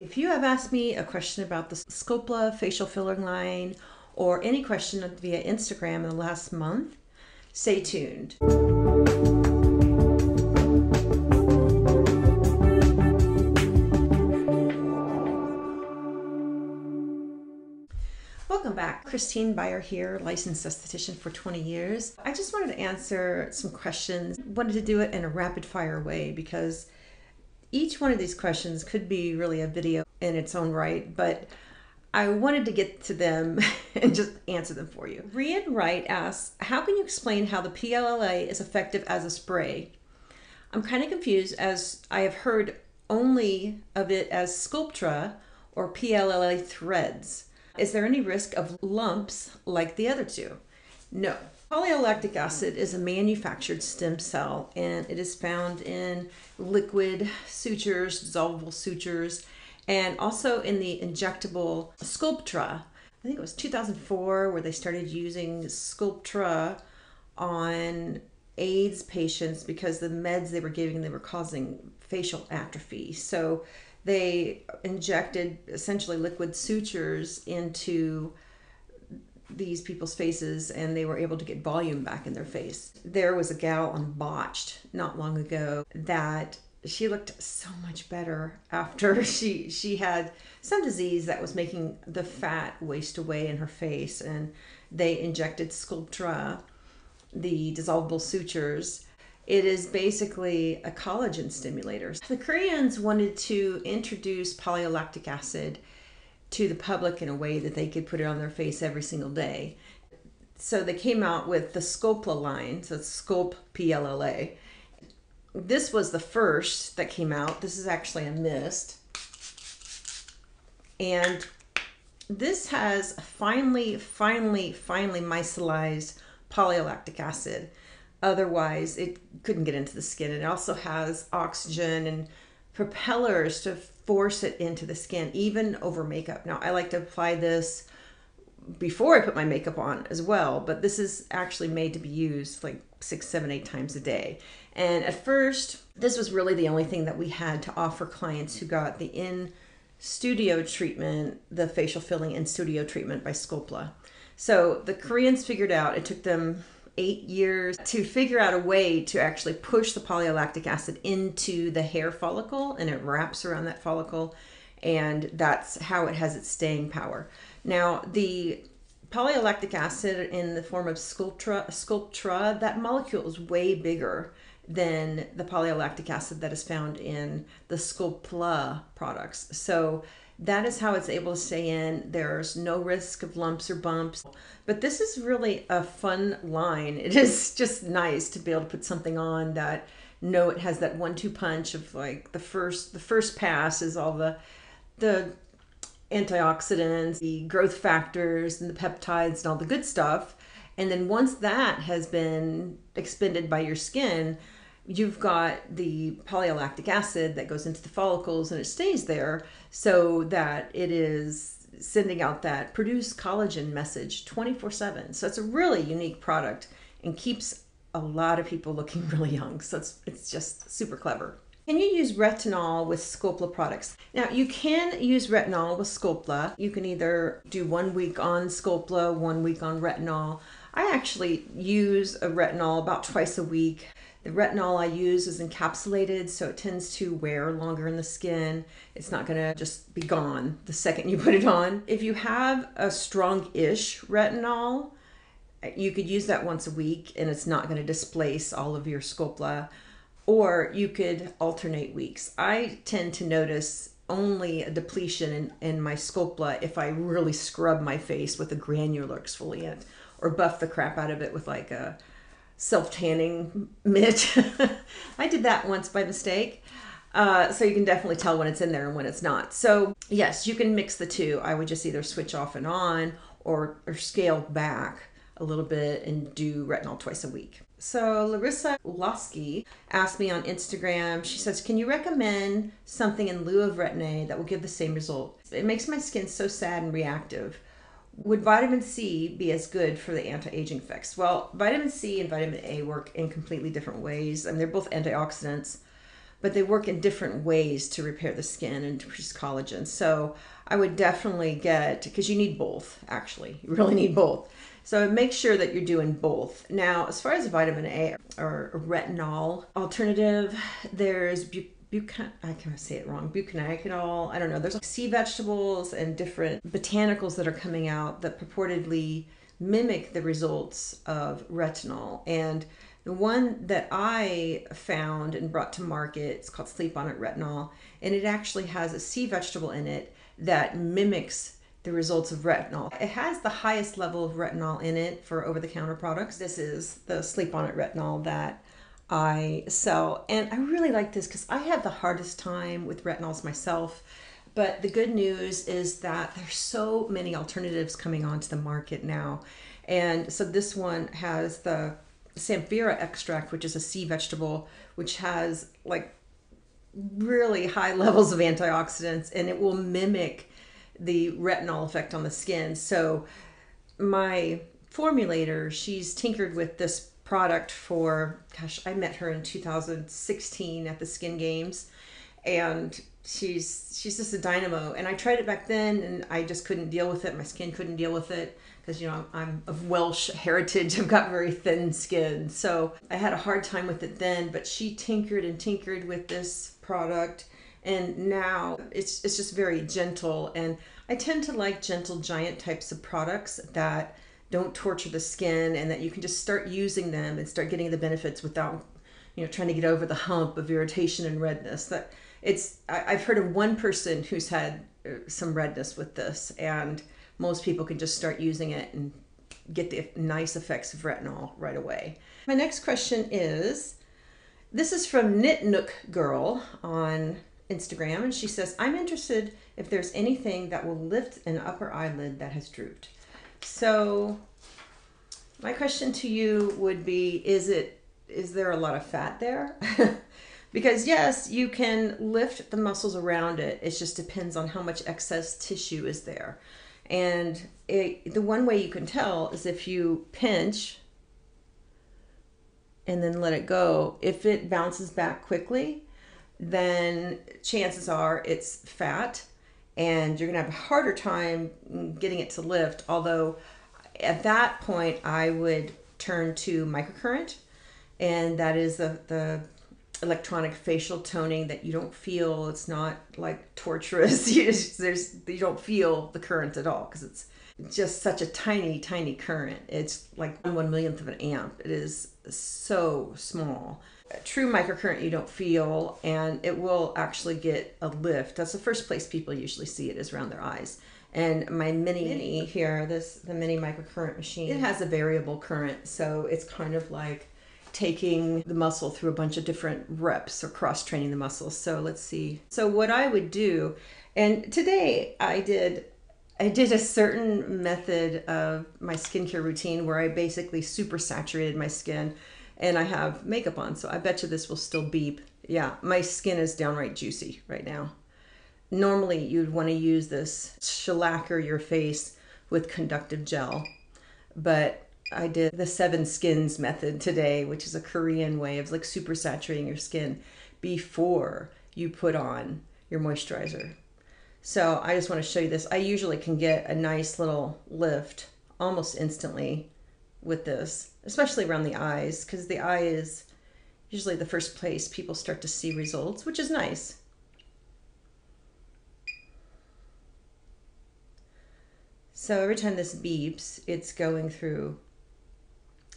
If you have asked me a question about the SculPLLA facial filling line or any question via Instagram in the last month, stay tuned. Welcome back. Christine Beyer here, licensed esthetician for 20 years. I just wanted to answer some questions. Wanted to do it in a rapid fire way because each one of these questions could be really a video in its own right, but I wanted to get to them and just answer them for you. Rian Wright asks, how can you explain how the PLLA is effective as a spray? I'm kind of confused as I have heard only of it as Sculptra or PLLA threads. Is there any risk of lumps like the other two? No. Polylactic acid is a manufactured stem cell and it is found in liquid sutures, dissolvable sutures, and also in the injectable Sculptra. I think it was 2004 where they started using Sculptra on AIDS patients because the meds they were giving, they were causing facial atrophy. So they injected essentially liquid sutures into these people's faces and they were able to get volume back in their face. There was a gal on Botched not long ago that she looked so much better after she had some disease that was making the fat waste away in her face, and they injected Sculptra, the dissolvable sutures. It is basically a collagen stimulator. The Koreans wanted to introduce polylactic acid to the public in a way that they could put it on their face every single day. So they came out with the SculPLLA line, so it's SculPLLA. This was the first that came out. This is actually a mist. And this has finely micellized polylactic acid. Otherwise, it couldn't get into the skin. It also has oxygen and propellers to force it into the skin, even over makeup. Now, I like to apply this before I put my makeup on as well, but this is actually made to be used like 6, 7, 8 times a day. And at first, this was really the only thing that we had to offer clients who got the in-studio treatment, the facial filling in-studio treatment by SculPLLA. So the Koreans figured out, it took them 8 years to figure out a way to actually push the polylactic acid into the hair follicle, and it wraps around that follicle, and that's how it has its staying power. Now, the polylactic acid in the form of Sculptra, that molecule is way bigger than the polylactic acid that is found in the SculPLLA products. So that is how it's able to stay in. There's no risk of lumps or bumps. But this is really a fun line. It is just nice to be able to put something on that, it has that 1-2 punch of like the first pass is all the antioxidants, the growth factors, and the peptides and all the good stuff. And then once that has been expended by your skin, you've got the polylactic acid that goes into the follicles and it stays there so that it is sending out that produce collagen message 24/7. So it's a really unique product and keeps a lot of people looking really young. So it's just super clever. Can you use retinol with SculPLLA products? Now, you can use retinol with SculPLLA. You can either do 1 week on SculPLLA, 1 week on retinol. I actually use a retinol about twice a week. The retinol I use is encapsulated, so it tends to wear longer in the skin. It's not gonna just be gone the second you put it on. If you have a strong-ish retinol, you could use that once a week and it's not gonna displace all of your SculPLLA, or you could alternate weeks. I tend to notice only a depletion in my SculPLLA if I really scrub my face with a granular exfoliant or buff the crap out of it with like a self-tanning mitt. I did that once by mistake. So you can definitely tell when it's in there and when it's not. So yes, you can mix the two. I would just either switch off and on or scale back a little bit and do retinol twice a week. So Larissa Losky asked me on Instagram, she says, can you recommend something in lieu of Retin-A that will give the same result? It makes my skin so sad and reactive. Would vitamin C be as good for the anti-aging effects? Well, vitamin C and vitamin A work in completely different ways, and they're both antioxidants. but they work in different ways to repair the skin and to produce collagen. So I would definitely get, because you need both, actually. You really need both. So make sure that you're doing both. Now, as far as vitamin A or retinol alternative, there's I can't say it wrong, bucanicanol, I don't know. There's like sea vegetables and different botanicals that are coming out that purportedly mimic the results of retinol. And the one that I found and brought to market, it's called Sleep On It Retinol, and it actually has a sea vegetable in it that mimics the results of retinol. It has the highest level of retinol in it for over-the-counter products. This is the Sleep On It Retinol that I sell, and I really like this because I have the hardest time with retinols myself. But the good news is that there's so many alternatives coming onto the market now. And so this one has the samphira extract, which is a sea vegetable, which has like really high levels of antioxidants, and it will mimic the retinol effect on the skin. So my formulator, she's tinkered with this product for, gosh, I met her in 2016 at the Skin Games, and she's just a dynamo. And I tried it back then and I just couldn't deal with it. My skin couldn't deal with it because, you know, I'm of Welsh heritage. I've got very thin skin. So I had a hard time with it then, but she tinkered and tinkered with this product, and now it's just very gentle. And I tend to like gentle giant types of products that don't torture the skin, and that you can just start using them and start getting the benefits without, you know, trying to get over the hump of irritation and redness. That I've heard of one person who's had some redness with this, and most people can just start using it and get the nice effects of retinol right away. My next question is, this is from Knit Nook Girl on Instagram, and she says, I'm interested if there's anything that will lift an upper eyelid that has drooped. So my question to you would be, is there a lot of fat there? Because yes, you can lift the muscles around it. It just depends on how much excess tissue is there. And the one way you can tell is if you pinch and then let it go. If it bounces back quickly, then chances are it's fat, and you're gonna have a harder time getting it to lift. Although at that point I would turn to microcurrent, and that is the electronic facial toning that you don't feel. It's not like torturous. You don't feel the current at all because it's just such a tiny current. It's like 1/1,000,000th of an amp. It is so small. True microcurrent you don't feel, and it will actually get a lift. That's the first place people usually see it, is around their eyes. And my mini here, the mini microcurrent machine, it has a variable current, so it's kind of like taking the muscle through a bunch of different reps or cross training the muscles. So let's see. So what I would do, and today I did a certain method of my skincare routine where I basically super saturated my skin, and I have makeup on, so I bet you this will still beep. Yeah, my skin is downright juicy right now. Normally you'd want to use this shellacker your face with conductive gel, but I did the 7 skins method today, which is a Korean way of like super saturating your skin before you put on your moisturizer. So I just want to show you this. I usually can get a nice little lift almost instantly with this, especially around the eyes, because the eye is usually the first place people start to see results, which is nice. So every time this beeps, it's going through,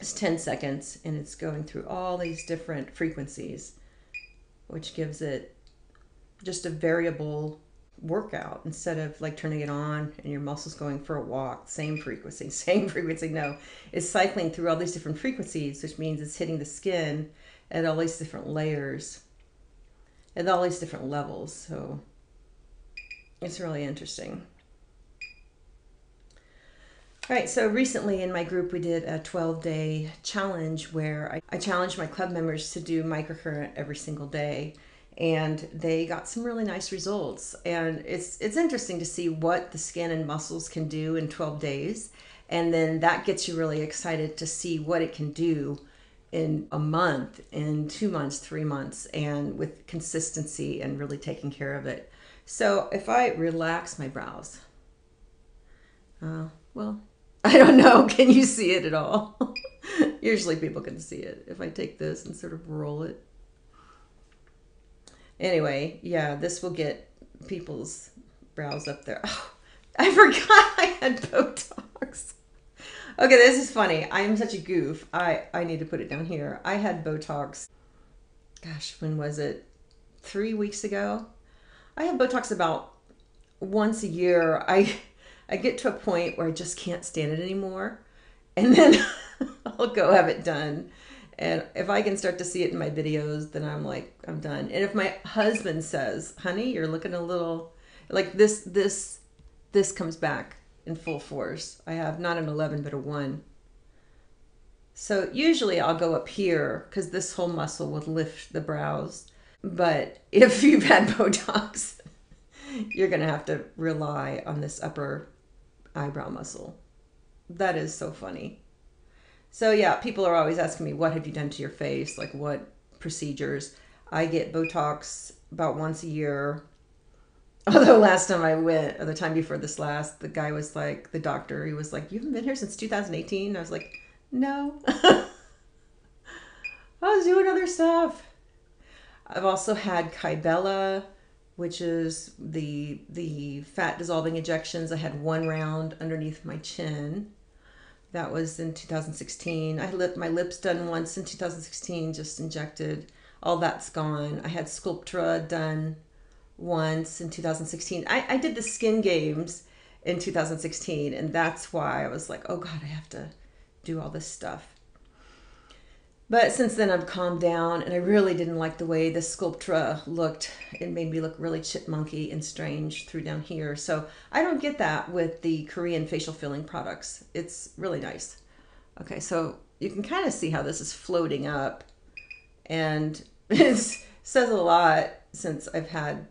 it's 10 seconds, and it's going through all these different frequencies, which gives it just a variable workout instead of like turning it on and your muscles going for a walk. Same frequency. No, it's cycling through all these different frequencies, which means it's hitting the skin at all these different layers, at all these different levels. So it's really interesting. All right, so recently in my group we did a 12-day challenge where I challenged my club members to do microcurrent every single day, and they got some really nice results. And it's interesting to see what the skin and muscles can do in 12 days, and then that gets you really excited to see what it can do in a month, in 2 months, 3 months, and with consistency and really taking care of it. So if I relax my brows, well, I don't know. Can you see it at all? Usually people can see it. If I take this and sort of roll it. Anyway, yeah, this will get people's brows up there. Oh, I forgot I had Botox. Okay, this is funny. I am such a goof. I need to put it down here. I had Botox, gosh, when was it? 3 weeks ago? I have Botox about once a year. I get to a point where I just can't stand it anymore. And then I'll go have it done. And if I can start to see it in my videos, then I'm like, I'm done. And if my husband says, honey, you're looking a little like this comes back in full force. I have not an 11, but a 1. So usually I'll go up here because this whole muscle will lift the brows. But if you've had Botox, you're going to have to rely on this upper eyebrow muscle. That is so funny. So yeah, people are always asking me, what have you done to your face? Like what procedures? I get Botox about once a year. Although last time I went, or the time before this last, the guy was like, the doctor, he was like, you haven't been here since 2018? I was like, no. I was doing other stuff. I've also had Plla, which is the fat dissolving injections. I had 1 round underneath my chin. That was in 2016. I had my lips done once in 2016, just injected. All that's gone. I had Sculptra done once in 2016. I did the skin games in 2016, and that's why I was like, oh God, I have to do all this stuff. But since then I've calmed down, and I really didn't like the way the Sculptra looked. It made me look really chipmunky and strange through down here. So I don't get that with the Korean facial filling products. It's really nice. Okay, so you can kind of see how this is floating up, and it says a lot since I've had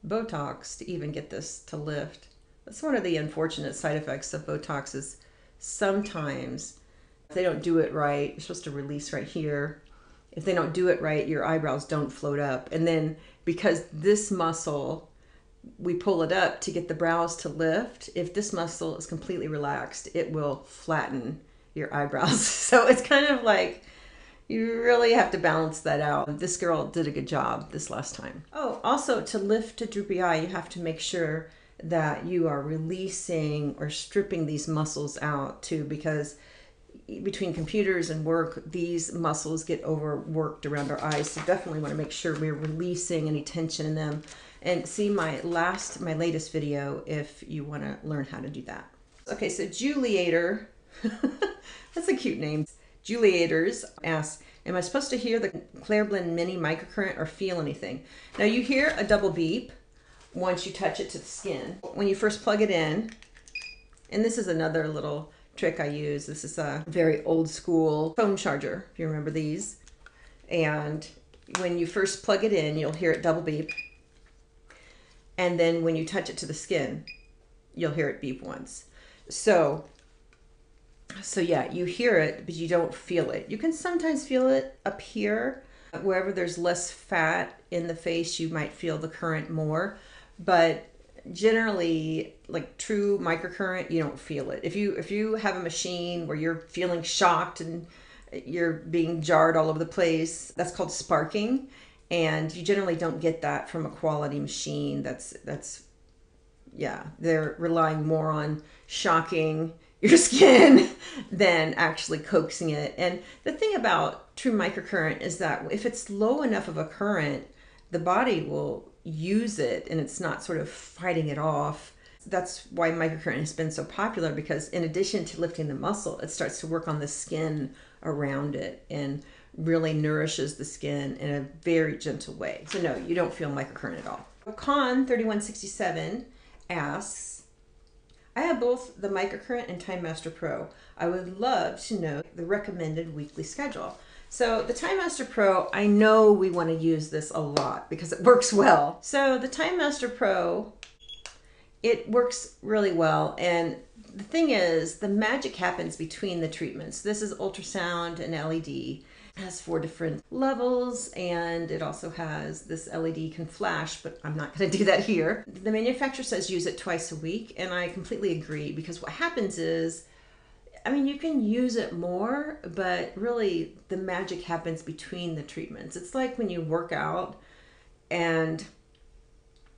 Botox to even get this to lift. That's one of the unfortunate side effects of Botox is sometimes if they don't do it right, you're supposed to release right here. If they don't do it right, your eyebrows don't float up. And then because this muscle, we pull it up to get the brows to lift. If this muscle is completely relaxed, it will flatten your eyebrows. So it's kind of like, you really have to balance that out. This girl did a good job this last time. Oh, also to lift a droopy eye, you have to make sure that you are releasing or stripping these muscles out too, because between computers and work, these muscles get overworked around our eyes. So definitely want to make sure we're releasing any tension in them. And see my latest video if you want to learn how to do that. Okay, so Juliator, that's a cute name. Juliators asks, am I supposed to hear the Clareblend Mini Microcurrent or feel anything? Now you hear a double beep once you touch it to the skin. When you first plug it in, and this is another little trick I use. This is a very old school phone charger, if you remember these. And when you first plug it in, you'll hear it double beep. And then when you touch it to the skin, you'll hear it beep once. So yeah, you hear it, but you don't feel it. You can sometimes feel it up here. Wherever there's less fat in the face, you might feel the current more. But generally, like true microcurrent, you don't feel it. If you have a machine where you're feeling shocked and you're being jarred all over the place, that's called sparking. And you generally don't get that from a quality machine. Yeah, they're relying more on shocking your skin than actually coaxing it. And the thing about true microcurrent is that if it's low enough of a current, the body will use it and it's not sort of fighting it off. That's why microcurrent has been so popular, because in addition to lifting the muscle, it starts to work on the skin around it and really nourishes the skin in a very gentle way. So no, you don't feel microcurrent at all. Con3167 asks, I have both the Microcurrent and Time Master Pro. I would love to know the recommended weekly schedule. So the Time Master Pro, I know we want to use this a lot because it works well. So the Time Master Pro It works really well. And the thing is, the magic happens between the treatments. This is ultrasound and LED. It has 4 different levels, and it also has this LED can flash, but I'm not going to do that here. The manufacturer says use it twice a week, and I completely agree, because what happens is, I mean, you can use it more, but really the magic happens between the treatments. It's like when you work out and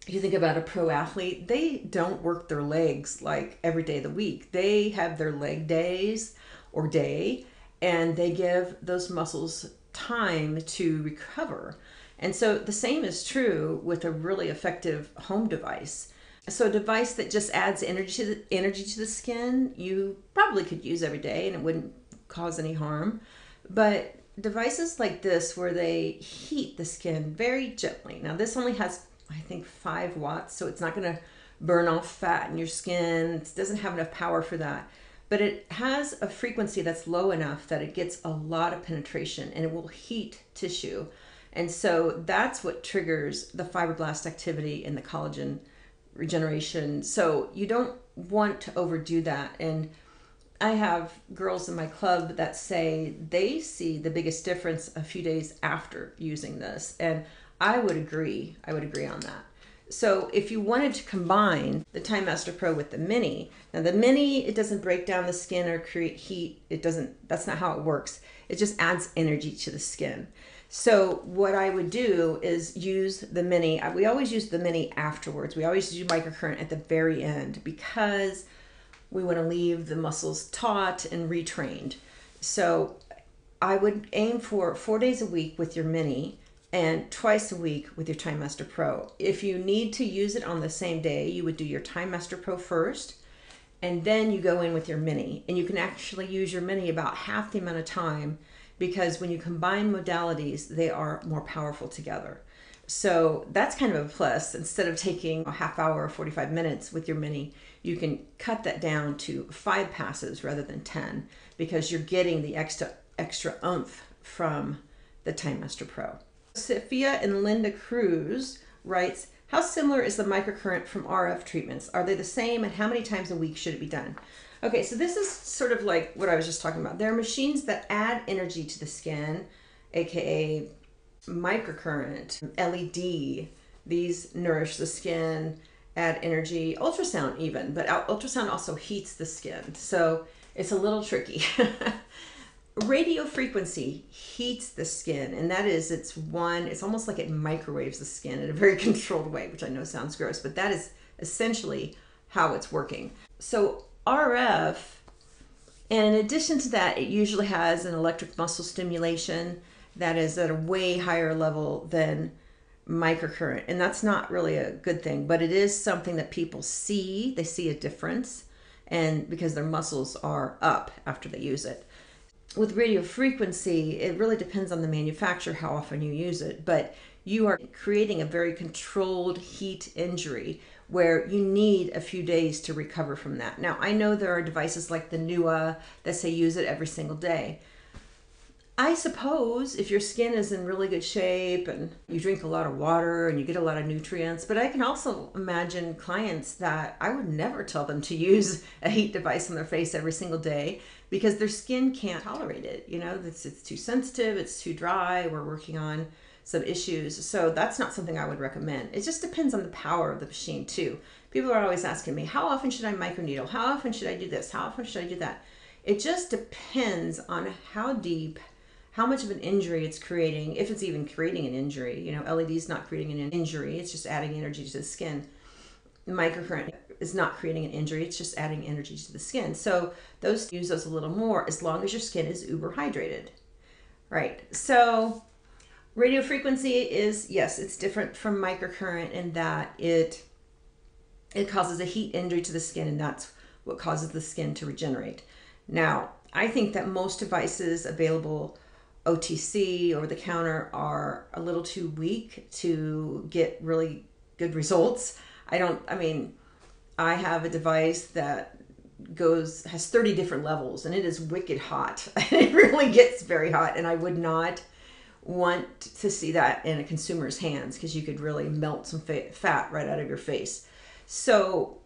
you think about a pro athlete, they don't work their legs like every day of the week. They have their leg days or day, and they give those muscles time to recover. And so the same is true with a really effective home device. So a device that just adds energy to the skin, you probably could use every day and it wouldn't cause any harm. But devices like this, where they heat the skin very gently. Now this only has, I think, 5 watts, so it's not going to burn off fat in your skin. It doesn't have enough power for that. But it has a frequency that's low enough that it gets a lot of penetration and it will heat tissue. And so that's what triggers the fibroblast activity and the collagen regeneration. So you don't want to overdo that. And I have girls in my club that say they see the biggest difference a few days after using this. And I would agree on that. So if you wanted to combine the Time Master Pro with the Mini, now the Mini, it doesn't break down the skin or create heat. That's not how it works. It just adds energy to the skin. So what I would do is use the Mini. We always use the Mini afterwards. We always do microcurrent at the very end, because we want to leave the muscles taut and retrained. So I would aim for 4 days a week with your Mini and twice a week with your Time Master Pro. If you need to use it on the same day, you would do your Time Master Pro first, and then you go in with your Mini. And you can actually use your Mini about half the amount of time, because when you combine modalities, they are more powerful together. So that's kind of a plus. Instead of taking a half hour or 45 minutes with your Mini, you can cut that down to 5 passes rather than 10, because you're getting the extra oomph from the Time Master Pro. Sophia and Linda Cruz writes, how similar is the microcurrent from RF treatments? Are they the same, and how many times a week should it be done? Okay, so this is sort of like what I was just talking about. There are machines that add energy to the skin, aka microcurrent, LED. These nourish the skin, add energy, ultrasound even, but ultrasound also heats the skin. So it's a little tricky. Radio frequency heats the skin, and that is, it's almost like it microwaves the skin in a very controlled way, which I know sounds gross, but that is essentially how it's working. So RF, and in addition to that, it usually has an electric muscle stimulation that is at a way higher level than microcurrent, and that's not really a good thing, but it is something that people see. They see a difference, and because their muscles are up after they use it. With radio frequency, it really depends on the manufacturer how often you use it, but you are creating a very controlled heat injury where you need a few days to recover from that. Now, I know there are devices like the Plla that say use it every single day. I suppose if your skin is in really good shape and you drink a lot of water and you get a lot of nutrients, but I can also imagine clients that I would never tell them to use a heat device on their face every single day, because their skin can't tolerate it. You know, it's too sensitive, it's too dry, we're working on some issues. So that's not something I would recommend. It just depends on the power of the machine too. People are always asking me, how often should I microneedle? How often should I do this? How often should I do that? It just depends on how deep, how much of an injury it's creating, if it's even creating an injury. You know, LED is not creating an injury, it's just adding energy to the skin. Microcurrent is not creating an injury, it's just adding energy to the skin. So use those a little more as long as your skin is uber hydrated. Right, so radio frequency is, yes, it's different from microcurrent in that it causes a heat injury to the skin, and that's what causes the skin to regenerate. Now, I think that most devices available OTC, over the counter, are a little too weak to get really good results. I have a device that has 30 different levels, and it is wicked hot. It really gets very hot, and I would not want to see that in a consumer's hands, because you could really melt some fat right out of your face. So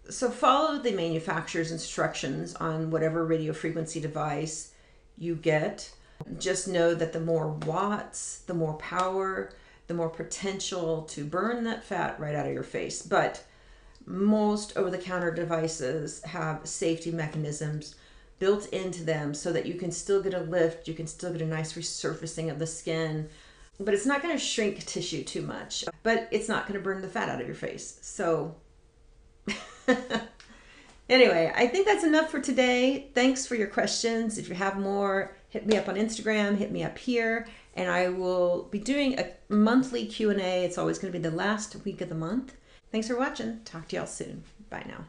So follow the manufacturer's instructions on whatever radio frequency device you get. Just know that the more watts, the more power, the more potential to burn that fat right out of your face. But most over-the-counter devices have safety mechanisms built into them so that you can still get a lift, you can still get a nice resurfacing of the skin, but it's not going to shrink tissue too much, but it's not going to burn the fat out of your face. So anyway, I think that's enough for today. Thanks for your questions. If you have more, hit me up on Instagram, hit me up here, and I will be doing a monthly Q&A. It's always going to be the last week of the month. Thanks for watching. Talk to y'all soon. Bye now.